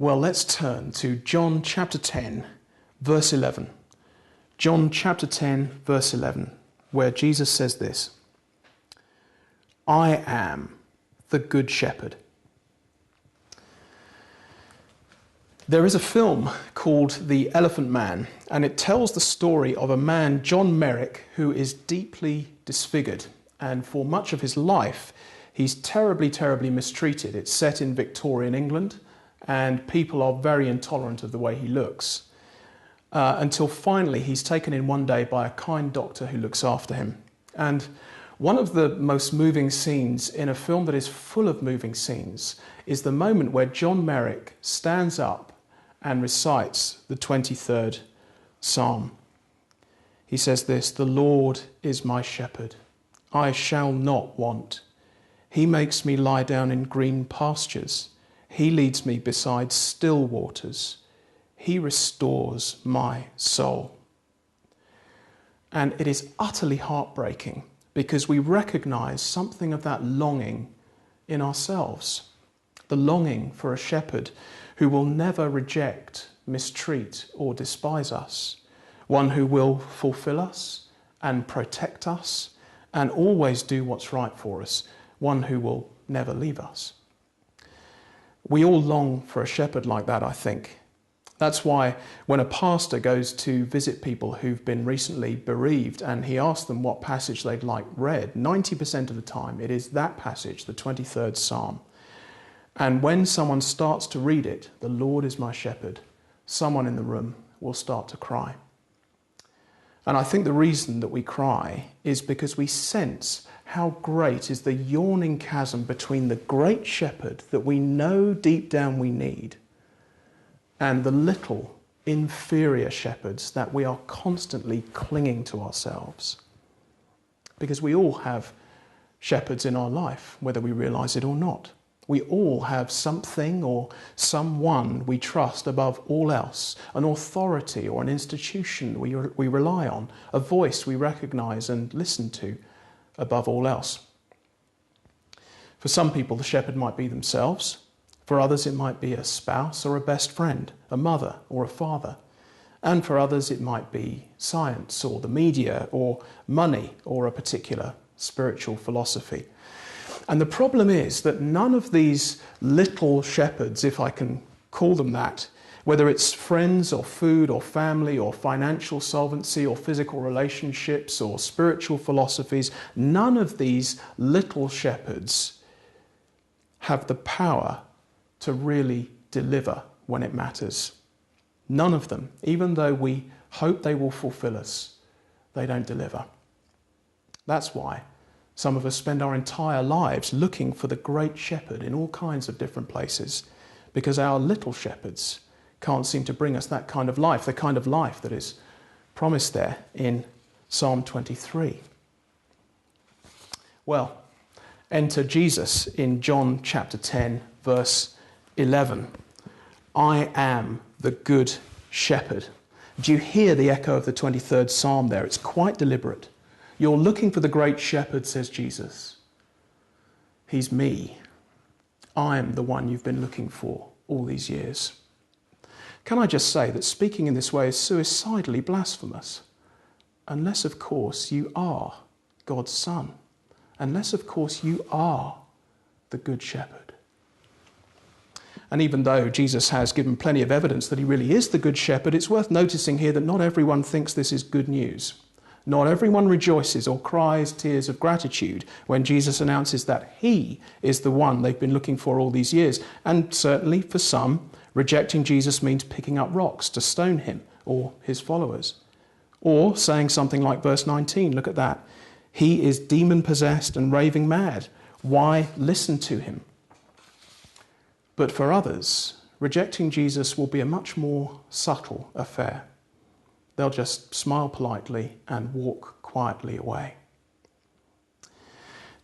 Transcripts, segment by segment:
Well, let's turn to John chapter 10, verse 11. John chapter 10, verse 11, where Jesus says this: I am the good shepherd. There is a film called The Elephant Man, and it tells the story of a man, John Merrick, who is deeply disfigured. And for much of his life, he's terribly, terribly mistreated. It's set in Victorian England, and people are very intolerant of the way he looks. Until finally he's taken in one day by a kind doctor who looks after him. And one of the most moving scenes in a film that is full of moving scenes is the moment where John Merrick stands up and recites the 23rd Psalm. He says this: "The Lord is my shepherd, I shall not want. He makes me lie down in green pastures. He leads me beside still waters. He restores my soul." And it is utterly heartbreaking because we recognize something of that longing in ourselves. The longing for a shepherd who will never reject, mistreat, or despise us. One who will fulfill us and protect us and always do what's right for us. One who will never leave us. We all long for a shepherd like that, I think. That's why when a pastor goes to visit people who've been recently bereaved and he asks them what passage they'd like read, 90% of the time it is that passage, the 23rd Psalm. And when someone starts to read it, "The Lord is my shepherd," someone in the room will start to cry. And I think the reason that we cry is because we sense how great is the yawning chasm between the great shepherd that we know deep down we need and the little inferior shepherds that we are constantly clinging to ourselves. Because we all have shepherds in our life, whether we realize it or not. We all have something or someone we trust above all else, an authority or an institution we rely on, a voice we recognize and listen to above all else. For some people, the shepherd might be themselves. For others, it might be a spouse or a best friend, a mother or a father. And for others, it might be science or the media or money or a particular spiritual philosophy. And the problem is that none of these little shepherds, if I can call them that, whether it's friends or food or family or financial solvency or physical relationships or spiritual philosophies, none of these little shepherds have the power to really deliver when it matters. None of them, even though we hope they will fulfill us, they don't deliver. That's why some of us spend our entire lives looking for the great shepherd in all kinds of different places, because our little shepherds can't seem to bring us that kind of life, the kind of life that is promised there in Psalm 23. Well, enter Jesus in John chapter 10, verse 11. I am the good shepherd. Do you hear the echo of the 23rd Psalm there? It's quite deliberate. You're looking for the great shepherd, says Jesus. He's me. I'm the one you've been looking for all these years. Can I just say that speaking in this way is suicidally blasphemous? Unless, of course, you are God's son. Unless, of course, you are the good shepherd. And even though Jesus has given plenty of evidence that he really is the good shepherd, it's worth noticing here that not everyone thinks this is good news. Not everyone rejoices or cries tears of gratitude when Jesus announces that he is the one they've been looking for all these years. And certainly for some, rejecting Jesus means picking up rocks to stone him or his followers. Or saying something like verse 19, look at that. He is demon-possessed and raving mad. Why listen to him? But for others, rejecting Jesus will be a much more subtle affair. They'll just smile politely and walk quietly away.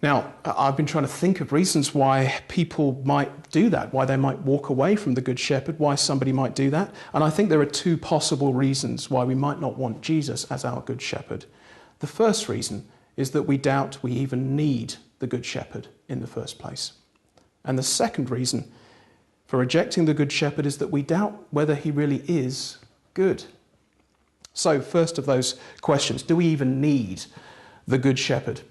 Now, I've been trying to think of reasons why people might do that, why they might walk away from the Good Shepherd, why somebody might do that. And I think there are two possible reasons why we might not want Jesus as our Good Shepherd. The first reason is that we doubt we even need the Good Shepherd in the first place. And the second reason for rejecting the Good Shepherd is that we doubt whether he really is good. So, first of those questions, do we even need the Good Shepherd?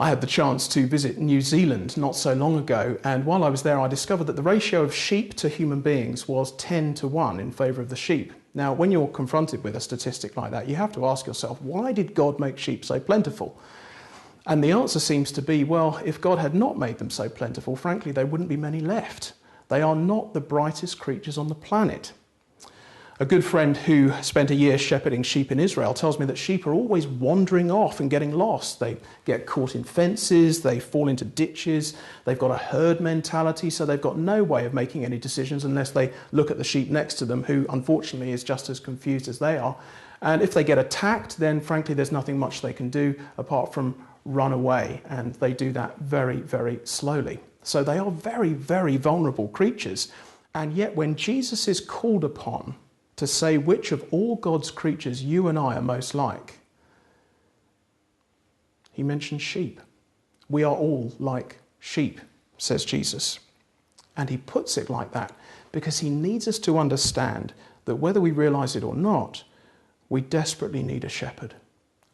I had the chance to visit New Zealand not so long ago, and while I was there I discovered that the ratio of sheep to human beings was 10 to 1 in favour of the sheep. Now, when you're confronted with a statistic like that, you have to ask yourself, why did God make sheep so plentiful? And the answer seems to be, well, if God had not made them so plentiful, frankly, there wouldn't be many left. They are not the brightest creatures on the planet. A good friend who spent a year shepherding sheep in Israel tells me that sheep are always wandering off and getting lost. They get caught in fences, they fall into ditches, they've got a herd mentality, so they've got no way of making any decisions unless they look at the sheep next to them, who unfortunately is just as confused as they are. And if they get attacked, then frankly there's nothing much they can do apart from run away, and they do that very, very slowly. So they are very, very vulnerable creatures. And yet when Jesus is called upon to say which of all God's creatures you and I are most like, he mentions sheep. We are all like sheep, says Jesus. And he puts it like that because he needs us to understand that whether we realize it or not, we desperately need a shepherd.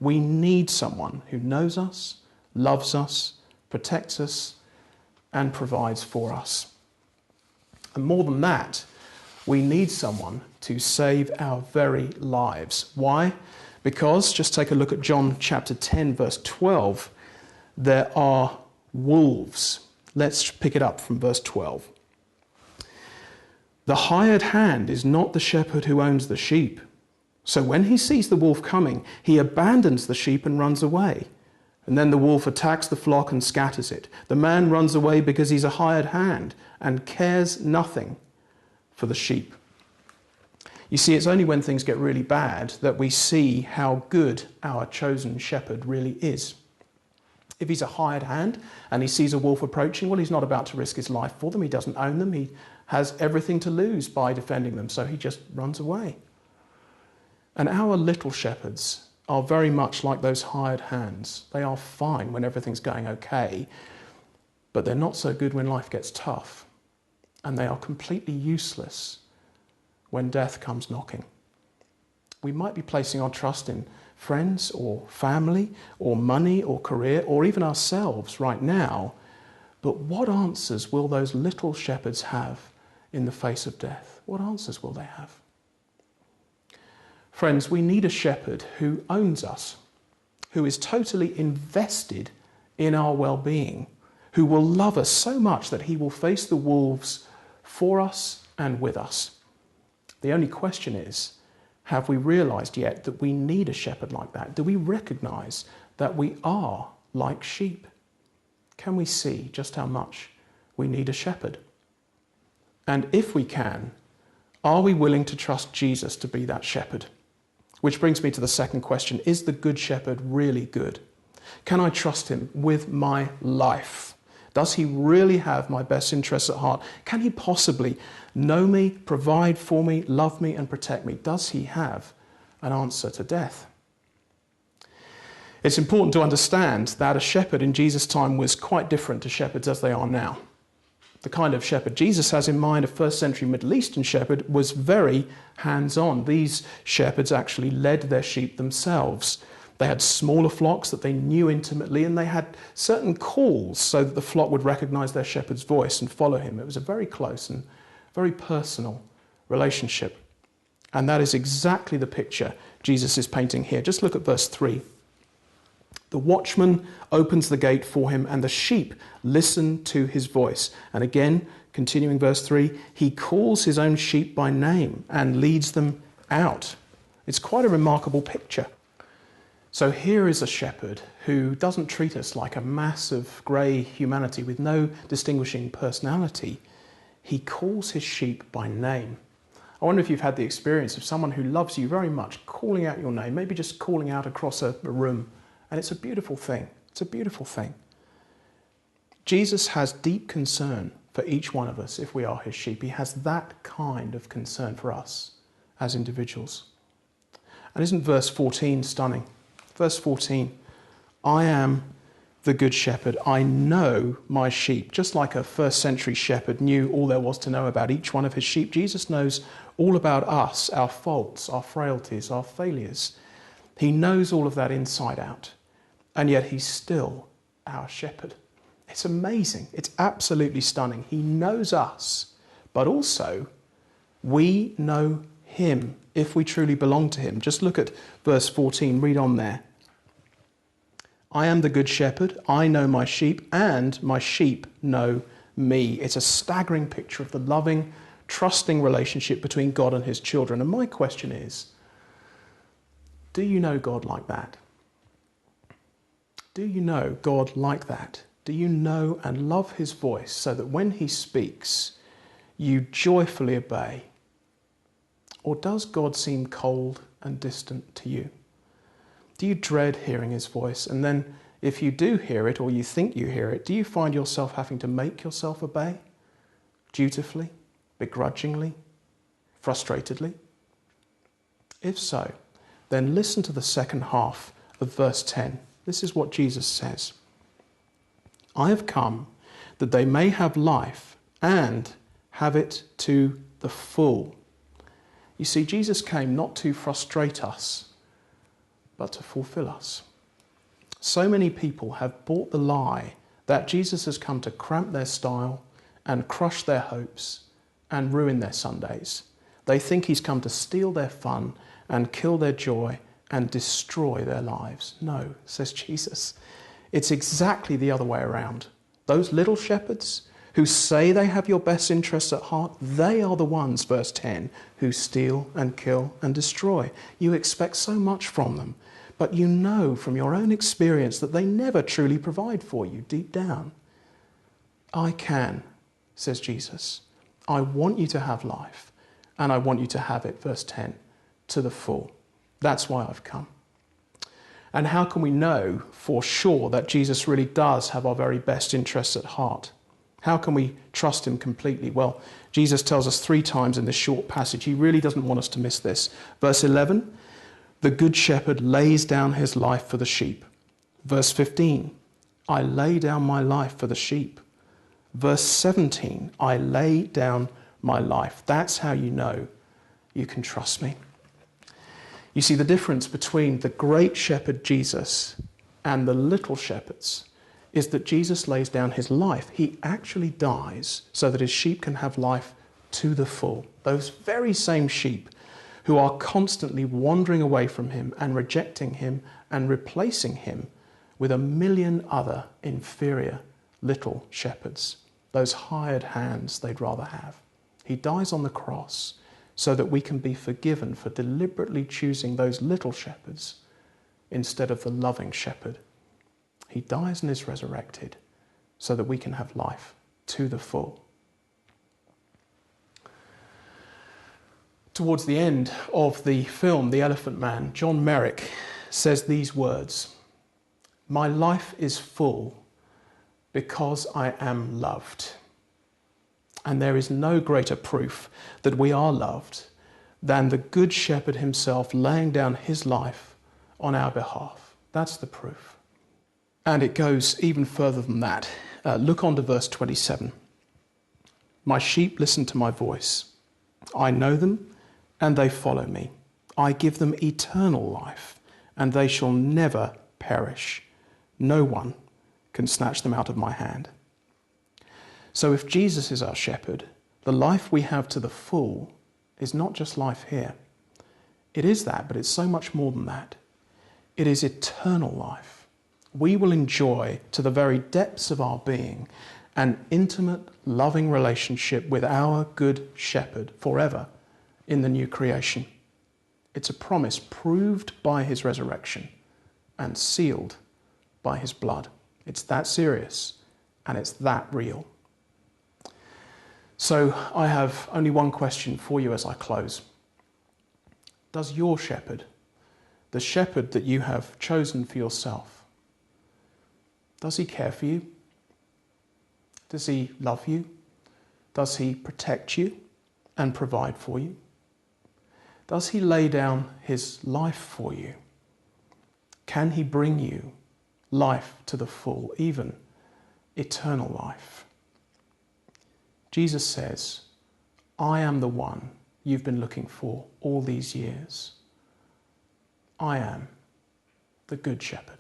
We need someone who knows us, loves us, protects us, and provides for us. And more than that, we need someone to save our very lives. Why? Because, just take a look at John chapter 10, verse 12. There are wolves. Let's pick it up from verse 12. The hired hand is not the shepherd who owns the sheep. So when he sees the wolf coming, he abandons the sheep and runs away. And then the wolf attacks the flock and scatters it. The man runs away because he's a hired hand and cares nothing for the sheep. You see, it's only when things get really bad that we see how good our chosen shepherd really is. If he's a hired hand and he sees a wolf approaching, well, he's not about to risk his life for them. He doesn't own them. He has everything to lose by defending them, so he just runs away. And our little shepherds are very much like those hired hands. They are fine when everything's going okay, but they're not so good when life gets tough. And they are completely useless when death comes knocking. We might be placing our trust in friends or family or money or career or even ourselves right now, but what answers will those little shepherds have in the face of death? What answers will they have? Friends, we need a shepherd who owns us, who is totally invested in our well-being, who will love us so much that he will face the wolves for us and with us. The only question is, have we realized yet that we need a shepherd like that? Do we recognize that we are like sheep? Can we see just how much we need a shepherd? And if we can, are we willing to trust Jesus to be that shepherd? Which brings me to the second question. Is the Good Shepherd really good? Can I trust him with my life? Does he really have my best interests at heart? Can he possibly know me, provide for me, love me, and protect me? Does he have an answer to death? It's important to understand that a shepherd in Jesus' time was quite different to shepherds as they are now. The kind of shepherd Jesus has in mind, a first century Middle Eastern shepherd, was very hands-on. These shepherds actually led their sheep themselves. They had smaller flocks that they knew intimately, and they had certain calls so that the flock would recognize their shepherd's voice and follow him. It was a very close and very personal relationship. And that is exactly the picture Jesus is painting here. Just look at verse 3. The watchman opens the gate for him, and the sheep listen to his voice. And again, continuing verse 3, he calls his own sheep by name and leads them out. It's quite a remarkable picture. So here is a shepherd who doesn't treat us like a mass of grey humanity with no distinguishing personality. He calls his sheep by name. I wonder if you've had the experience of someone who loves you very much calling out your name, maybe just calling out across a room. And it's a beautiful thing. It's a beautiful thing. Jesus has deep concern for each one of us if we are his sheep. He has that kind of concern for us as individuals. And isn't verse 14 stunning? Verse 14, I am the good shepherd. I know my sheep. Just like a first century shepherd knew all there was to know about each one of his sheep, Jesus knows all about us, our faults, our frailties, our failures. He knows all of that inside out. And yet he's still our shepherd. It's amazing. It's absolutely stunning. He knows us, but also we know him if we truly belong to him. Just look at verse 14. Read on there. I am the good shepherd. I know my sheep, and my sheep know me. It's a staggering picture of the loving, trusting relationship between God and his children. And my question is, do you know God like that? Do you know God like that? Do you know and love his voice so that when he speaks, you joyfully obey? Or does God seem cold and distant to you? Do you dread hearing his voice? And then if you do hear it, or you think you hear it, do you find yourself having to make yourself obey? Dutifully? Begrudgingly? Frustratedly? If so, then listen to the second half of verse 10. This is what Jesus says. I have come that they may have life and have it to the full. You see, Jesus came not to frustrate us, but to fulfill us. So many people have bought the lie that Jesus has come to cramp their style and crush their hopes and ruin their Sundays. They think he's come to steal their fun and kill their joy and destroy their lives. No, says Jesus. It's exactly the other way around. Those little shepherds who say they have your best interests at heart, they are the ones, verse 10, who steal and kill and destroy. You expect so much from them, but you know from your own experience that they never truly provide for you deep down. I can, says Jesus. I want you to have life, and I want you to have it, verse 10, to the full. That's why I've come. And how can we know for sure that Jesus really does have our very best interests at heart? How can we trust him completely? Well, Jesus tells us 3 times in this short passage. He really doesn't want us to miss this. Verse 11, the good shepherd lays down his life for the sheep. Verse 15, I lay down my life for the sheep. Verse 17, I lay down my life. That's how you know you can trust me. You see, the difference between the great shepherd Jesus and the little shepherds is that Jesus lays down his life. He actually dies so that his sheep can have life to the full. Those very same sheep who are constantly wandering away from him and rejecting him and replacing him with a million other inferior little shepherds, those hired hands they'd rather have. He dies on the cross so that we can be forgiven for deliberately choosing those little shepherds instead of the loving shepherd. He dies and is resurrected so that we can have life to the full. Towards the end of the film, The Elephant Man, John Merrick says these words, my life is full because I am loved. And there is no greater proof that we are loved than the good shepherd himself laying down his life on our behalf. That's the proof. And it goes even further than that. Look on to verse 27. My sheep listen to my voice. I know them and they follow me. I give them eternal life and they shall never perish. No one can snatch them out of my hand. So if Jesus is our shepherd, the life we have to the full is not just life here. It is that, but it's so much more than that. It is eternal life. We will enjoy to the very depths of our being an intimate, loving relationship with our good shepherd forever in the new creation. It's a promise proved by his resurrection and sealed by his blood. It's that serious and it's that real. So I have only one question for you as I close. Does your shepherd, the shepherd that you have chosen for yourself, does he care for you? Does he love you? Does he protect you and provide for you? Does he lay down his life for you? Can he bring you life to the full, even eternal life. Jesus says, I am the one you've been looking for all these years. I am the Good Shepherd.